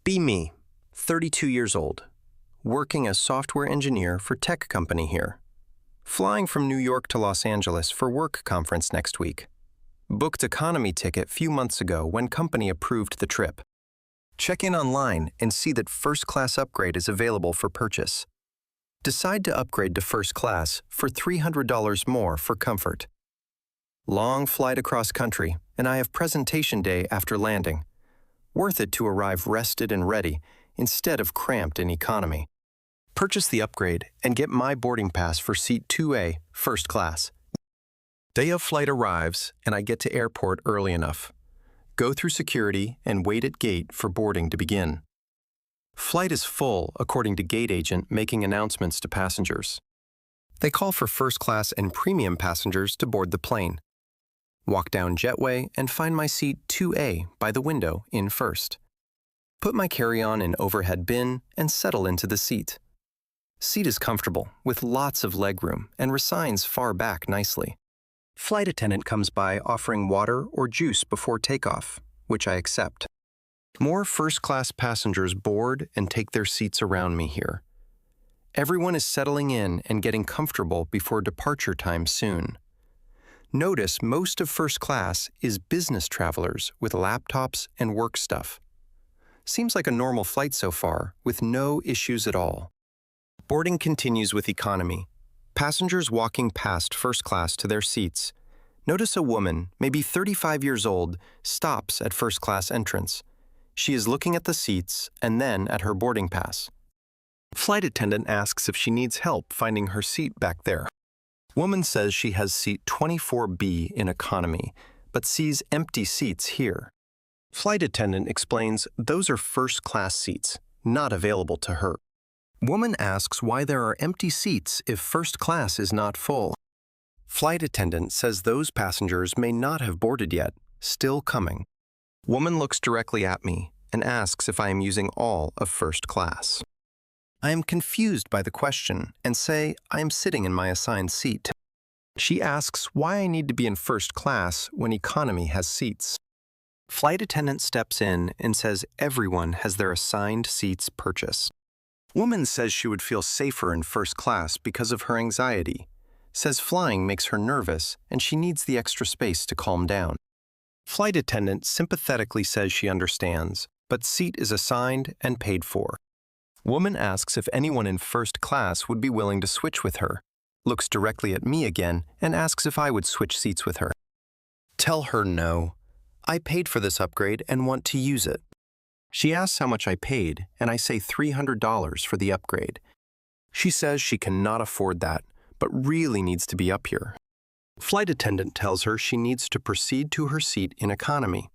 Be me, 32 years old, working as software engineer for tech company here. Flying from New York to Los Angeles for work conference next week. Booked economy ticket few months ago when company approved the trip. Check in online and see that first class upgrade is available for purchase. Decide to upgrade to first class for $300 more for comfort. Long flight across country, and I have presentation day after landing. Worth it to arrive rested and ready instead of cramped in economy. Purchase the upgrade and get my boarding pass for seat 2A, first class. Day of flight arrives, and I get to airport early enough. Go through security and wait at gate for boarding to begin. Flight is full, according to gate agent making announcements to passengers. They call for first class and premium passengers to board the plane. Walk down jetway and find my seat 2A by the window in first. Put my carry-on in overhead bin and settle into the seat. Seat is comfortable, with lots of legroom and reclines far back nicely. Flight attendant comes by offering water or juice before takeoff, which I accept. More first-class passengers board and take their seats around me here. Everyone is settling in and getting comfortable before departure time soon. Notice most of first class is business travelers with laptops and work stuff. Seems like a normal flight so far, with no issues at all. Boarding continues with economy. Passengers walking past first class to their seats. Notice a woman, maybe 35 years old, stops at first class entrance. She is looking at the seats and then at her boarding pass. Flight attendant asks if she needs help finding her seat back there. Woman says she has seat 24B in economy, but sees empty seats here. Flight attendant explains those are first class seats, not available to her. Woman asks why there are empty seats if first class is not full. Flight attendant says those passengers may not have boarded yet, still coming. Woman looks directly at me and asks if I am using all of first class. I am confused by the question and say I am sitting in my assigned seat. She asks why I need to be in first class when economy has seats. Flight attendant steps in and says everyone has their assigned seats purchased. Woman says she would feel safer in first class because of her anxiety. Says flying makes her nervous and she needs the extra space to calm down. Flight attendant sympathetically says she understands, but seat is assigned and paid for. Woman asks if anyone in first class would be willing to switch with her, looks directly at me again, and asks if I would switch seats with her. Tell her no. I paid for this upgrade and want to use it. She asks how much I paid, and I say $300 for the upgrade. She says she cannot afford that, but really needs to be up here. Flight attendant tells her she needs to proceed to her seat in economy.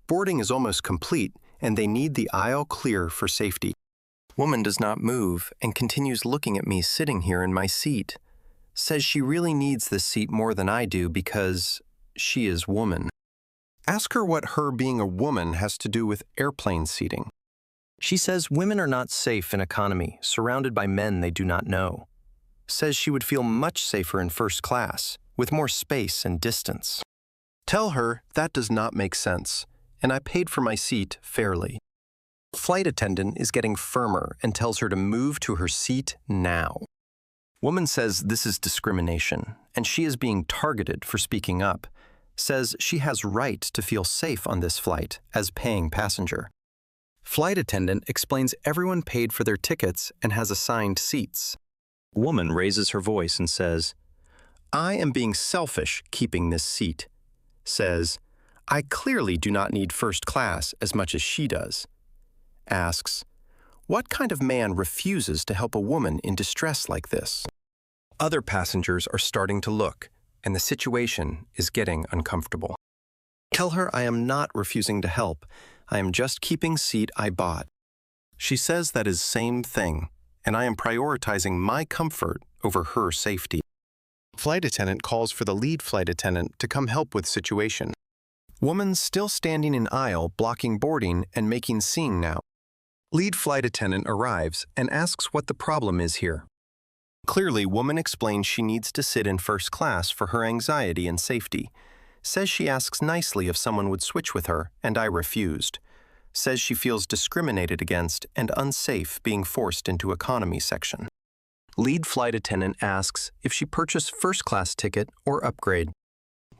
Boarding is almost complete, and they need the aisle clear for safety. Woman does not move and continues looking at me sitting here in my seat. Says she really needs this seat more than I do because she is woman. Ask her what her being a woman has to do with airplane seating. She says women are not safe in economy, surrounded by men they do not know. Says she would feel much safer in first class, with more space and distance. Tell her that does not make sense, and I paid for my seat fairly. Flight attendant is getting firmer and tells her to move to her seat now. Woman says this is discrimination, and she is being targeted for speaking up. Says she has right to feel safe on this flight as paying passenger. Flight attendant explains everyone paid for their tickets and has assigned seats. Woman raises her voice and says, I am being selfish keeping this seat. Says, I clearly do not need first class as much as she does. Asks, what kind of man refuses to help a woman in distress like this? Other passengers are starting to look, and the situation is getting uncomfortable. Tell her I am not refusing to help. I am just keeping seat I bought. She says that is same thing, and I am prioritizing my comfort over her safety. Flight attendant calls for the lead flight attendant to come help with situation. Woman still standing in aisle, blocking boarding and making scene now. Lead flight attendant arrives and asks what the problem is here. Clearly, woman explains she needs to sit in first class for her anxiety and safety. Says she asks nicely if someone would switch with her, and I refused. says she feels discriminated against and unsafe being forced into economy section. Lead flight attendant asks if she purchased first-class ticket or upgrade.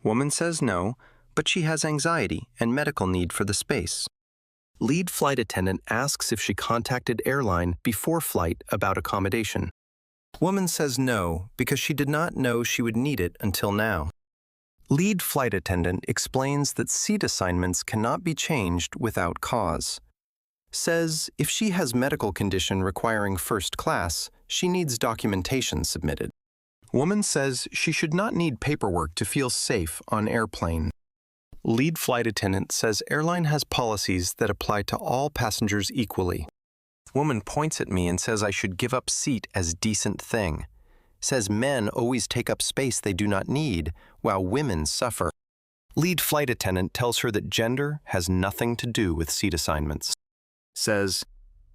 Woman says no, but she has anxiety and medical need for the space. Lead flight attendant asks if she contacted airline before flight about accommodation. Woman says no because she did not know she would need it until now. Lead flight attendant explains that seat assignments cannot be changed without cause. Says if she has medical condition requiring first class, she needs documentation submitted. Woman says she should not need paperwork to feel safe on airplane. Lead flight attendant says airline has policies that apply to all passengers equally. Woman points at me and says I should give up seat as decent thing. Says men always take up space they do not need, while women suffer. Lead flight attendant tells her that gender has nothing to do with seat assignments. Says,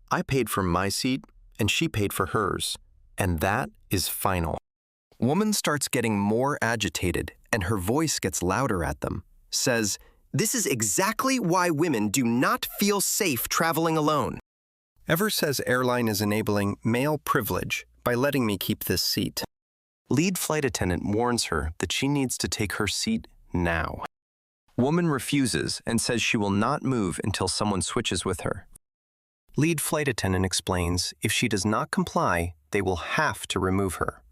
I paid for my seat and she paid for hers, and that is final. Woman starts getting more agitated and her voice gets louder at them. Says, this is exactly why women do not feel safe traveling alone. Ever says airline is enabling male privilege by letting me keep this seat. Lead flight attendant warns her that she needs to take her seat now. Woman refuses and says she will not move until someone switches with her. Lead flight attendant explains if she does not comply, they will have to remove her.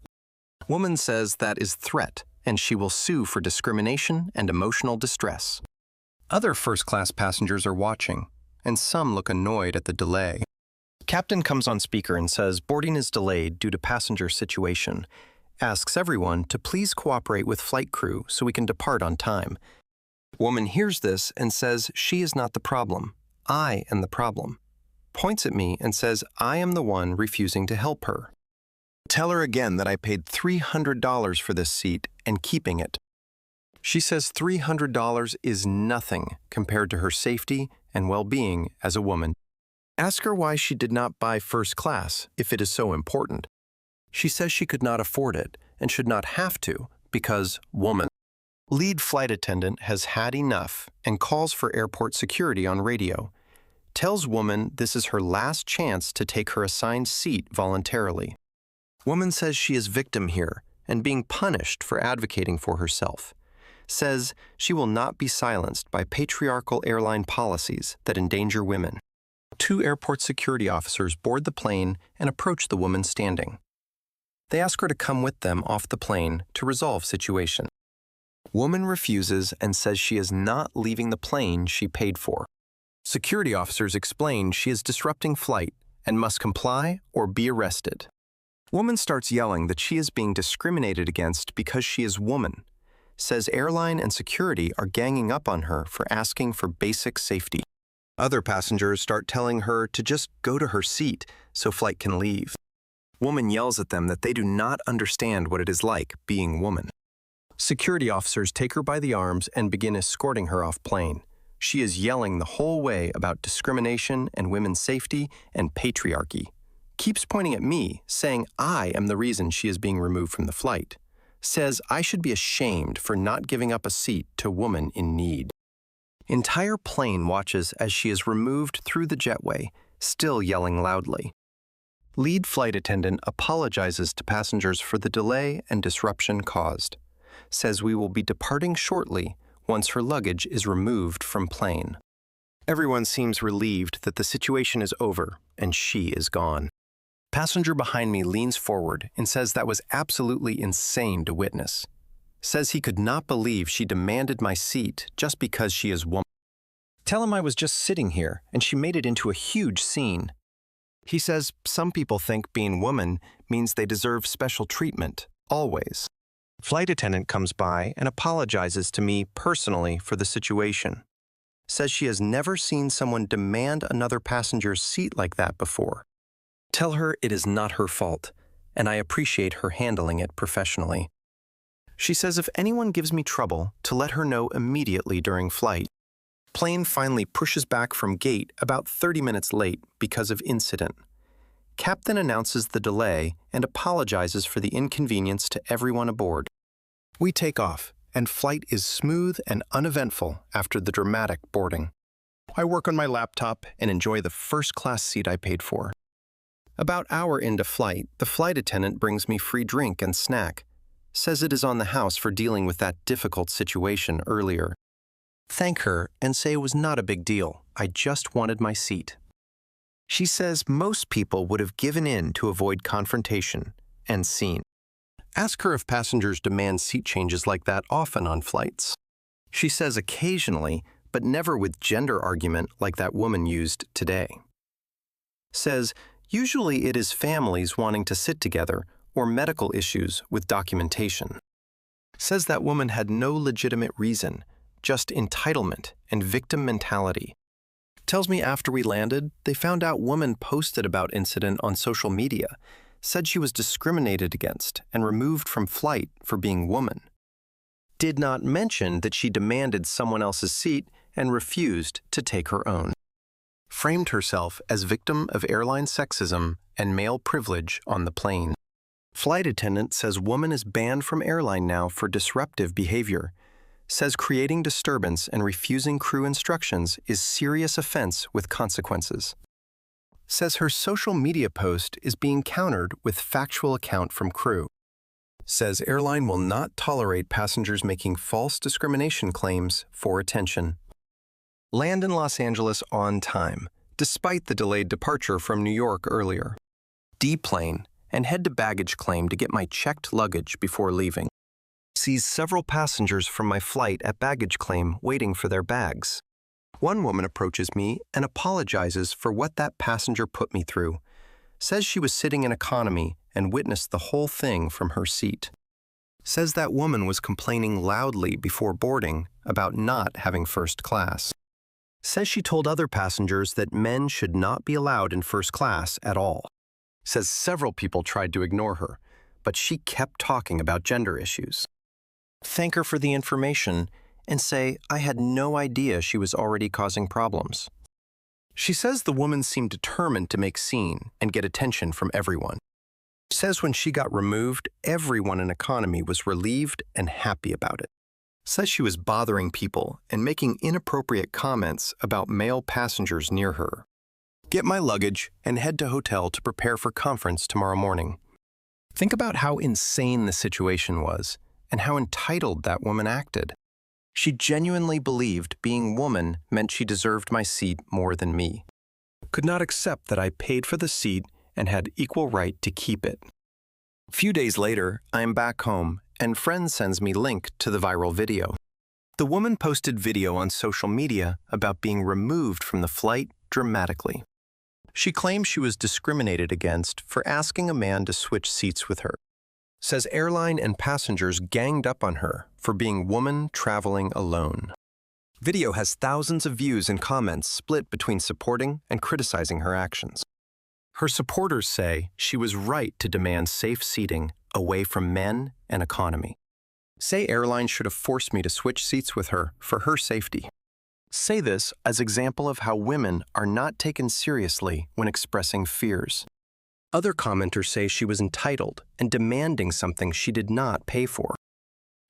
Woman says that is threat and she will sue for discrimination and emotional distress. Other first-class passengers are watching, and some look annoyed at the delay. Captain comes on speaker and says boarding is delayed due to passenger situation. Asks everyone to please cooperate with flight crew so we can depart on time. Woman hears this and says she is not the problem. I am the problem. Points at me and says I am the one refusing to help her. Tell her again that I paid $300 for this seat and keeping it. She says $300 is nothing compared to her safety and well-being as a woman. Ask her why she did not buy first class if it is so important. She says she could not afford it and should not have to because woman. Lead flight attendant has had enough and calls for airport security on radio. Tells woman this is her last chance to take her assigned seat voluntarily. Woman says she is victim here and being punished for advocating for herself. Says she will not be silenced by patriarchal airline policies that endanger women. 2 airport security officers board the plane and approach the woman standing. They ask her to come with them off the plane to resolve situation. Woman refuses and says she is not leaving the plane she paid for. Security officers explain she is disrupting flight and must comply or be arrested. Woman starts yelling that she is being discriminated against because she is woman. Says airline and security are ganging up on her for asking for basic safety. Other passengers start telling her to just go to her seat so flight can leave. Woman yells at them that they do not understand what it is like being woman. Security officers take her by the arms and begin escorting her off plane. She is yelling the whole way about discrimination and women's safety and patriarchy. Keeps pointing at me, saying I am the reason she is being removed from the flight. Says I should be ashamed for not giving up a seat to woman in need. Entire plane watches as she is removed through the jetway, still yelling loudly. Lead flight attendant apologizes to passengers for the delay and disruption caused. Says we will be departing shortly once her luggage is removed from plane. Everyone seems relieved that the situation is over and she is gone. Passenger behind me leans forward and says that was absolutely insane to witness. Says he could not believe she demanded my seat just because she is woman. Tell him I was just sitting here and she made it into a huge scene. He says some people think being woman means they deserve special treatment, always. Flight attendant comes by and apologizes to me personally for the situation. Says she has never seen someone demand another passenger's seat like that before. Tell her it is not her fault, and I appreciate her handling it professionally. She says if anyone gives me trouble, to let her know immediately during flight. Plane finally pushes back from gate about 30 minutes late because of incident. Captain announces the delay and apologizes for the inconvenience to everyone aboard. We take off, and flight is smooth and uneventful after the dramatic boarding. I work on my laptop and enjoy the first-class seat I paid for. About an hour into flight, the flight attendant brings me free drink and snack. Says it is on the house for dealing with that difficult situation earlier. Thank her and say it was not a big deal. I just wanted my seat. She says most people would have given in to avoid confrontation and scene. Ask her if passengers demand seat changes like that often on flights. She says occasionally, but never with gender argument like that woman used today. Says usually it is families wanting to sit together or medical issues with documentation. Says that woman had no legitimate reason, just entitlement and victim mentality. Tells me after we landed, they found out woman posted about incident on social media, said she was discriminated against and removed from flight for being woman. Did not mention that she demanded someone else's seat and refused to take her own. Framed herself as victim of airline sexism and male privilege on the plane. Flight attendant says woman is banned from airline now for disruptive behavior. Says creating disturbance and refusing crew instructions is serious offense with consequences. Says her social media post is being countered with factual account from crew. Says airline will not tolerate passengers making false discrimination claims for attention. Land in Los Angeles on time, despite the delayed departure from New York earlier. Deplane and head to baggage claim to get my checked luggage before leaving. Sees several passengers from my flight at baggage claim waiting for their bags. One woman approaches me and apologizes for what that passenger put me through. Says she was sitting in economy and witnessed the whole thing from her seat. Says that woman was complaining loudly before boarding about not having first class. Says she told other passengers that men should not be allowed in first class at all. Says several people tried to ignore her, but she kept talking about gender issues. Thank her for the information and say I had no idea she was already causing problems. She says the woman seemed determined to make scene and get attention from everyone. Says when she got removed, everyone in economy was relieved and happy about it. Says she was bothering people and making inappropriate comments about male passengers near her. Get my luggage and head to hotel to prepare for conference tomorrow morning. Think about how insane the situation was and how entitled that woman acted. She genuinely believed being woman meant she deserved my seat more than me. Could not accept that I paid for the seat and had equal right to keep it. A few days later, I am back home and friend sends me link to the viral video. The woman posted video on social media about being removed from the flight dramatically. She claims she was discriminated against for asking a man to switch seats with her. Says airline and passengers ganged up on her for being woman traveling alone. Video has thousands of views and comments split between supporting and criticizing her actions. Her supporters say she was right to demand safe seating away from men and economy. Say airlines should have forced me to switch seats with her for her safety. Say this as example of how women are not taken seriously when expressing fears. Other commenters say she was entitled and demanding something she did not pay for.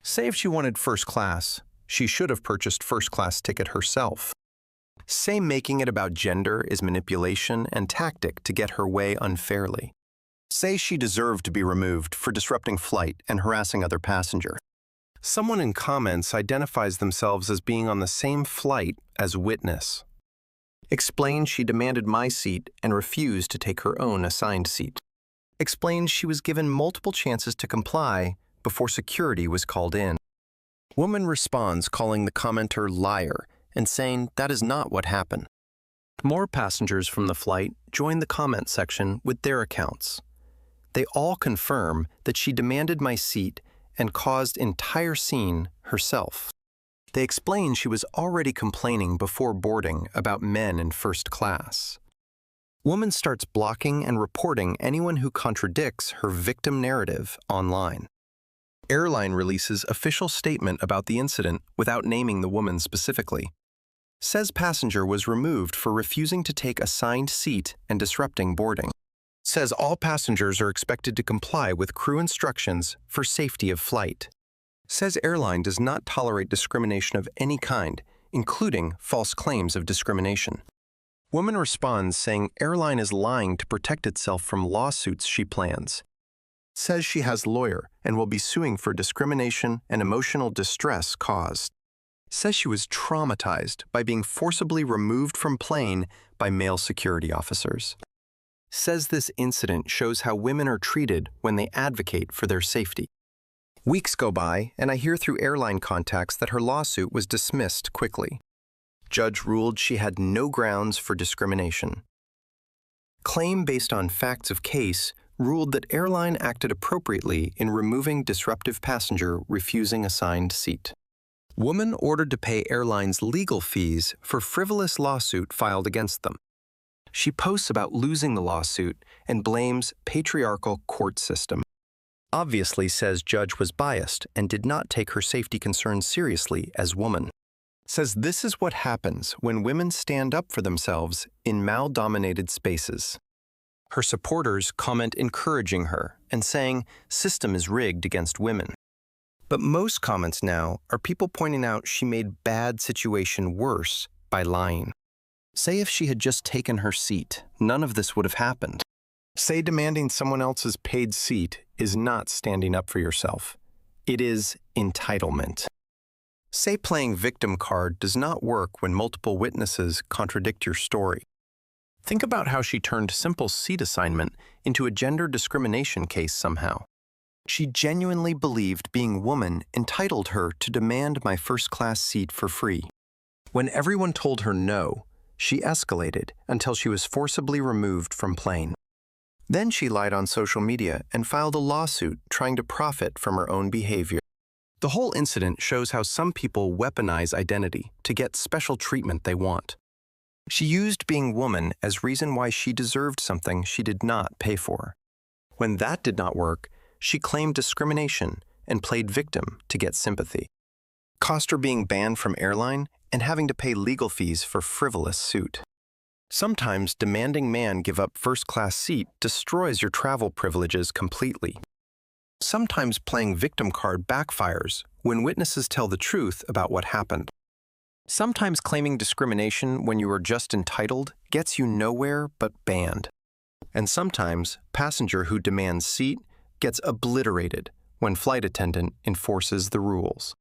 Say if she wanted first class, she should have purchased first-class ticket herself. Say making it about gender is manipulation and tactic to get her way unfairly. Say she deserved to be removed for disrupting flight and harassing other passenger. Someone in comments identifies themselves as being on the same flight as witness. Explained she demanded my seat and refused to take her own assigned seat. Explained she was given multiple chances to comply before security was called in. Woman responds calling the commenter liar and saying that is not what happened. More passengers from the flight join the comment section with their accounts. They all confirm that she demanded my seat and caused entire scene herself. They explain she was already complaining before boarding about men in first class. Woman starts blocking and reporting anyone who contradicts her victim narrative online. Airline releases official statement about the incident without naming the woman specifically. Says passenger was removed for refusing to take assigned seat and disrupting boarding. Says all passengers are expected to comply with crew instructions for safety of flight. Says airline does not tolerate discrimination of any kind, including false claims of discrimination. Woman responds saying airline is lying to protect itself from lawsuits she plans. Says she has lawyer and will be suing for discrimination and emotional distress caused. Says she was traumatized by being forcibly removed from plane by male security officers. Says this incident shows how women are treated when they advocate for their safety. Weeks go by, and I hear through airline contacts that her lawsuit was dismissed quickly. Judge ruled she had no grounds for discrimination. Claim based on facts of case ruled that airline acted appropriately in removing disruptive passenger refusing assigned seat. Woman ordered to pay airline's legal fees for frivolous lawsuit filed against them. She posts about losing the lawsuit and blames patriarchal court system. Obviously says judge was biased and did not take her safety concerns seriously as woman. Says this is what happens when women stand up for themselves in male-dominated spaces. Her supporters comment encouraging her and saying system is rigged against women. But most comments now are people pointing out she made bad situation worse by lying. Say if she had just taken her seat, none of this would have happened. Say demanding someone else's paid seat is not standing up for yourself. It is entitlement. Say playing victim card does not work when multiple witnesses contradict your story. Think about how she turned simple seat assignment into a gender discrimination case somehow. She genuinely believed being woman entitled her to demand my first-class seat for free. When everyone told her no, she escalated until she was forcibly removed from plane. Then she lied on social media and filed a lawsuit trying to profit from her own behavior. The whole incident shows how some people weaponize identity to get special treatment they want. She used being woman as reason why she deserved something she did not pay for. When that did not work, she claimed discrimination and played victim to get sympathy. Cost her being banned from airline and having to pay legal fees for frivolous suit. Sometimes demanding man give up first-class seat destroys your travel privileges completely. Sometimes playing victim card backfires when witnesses tell the truth about what happened. Sometimes claiming discrimination when you are just entitled gets you nowhere but banned. And sometimes passenger who demands seat gets obliterated when flight attendant enforces the rules.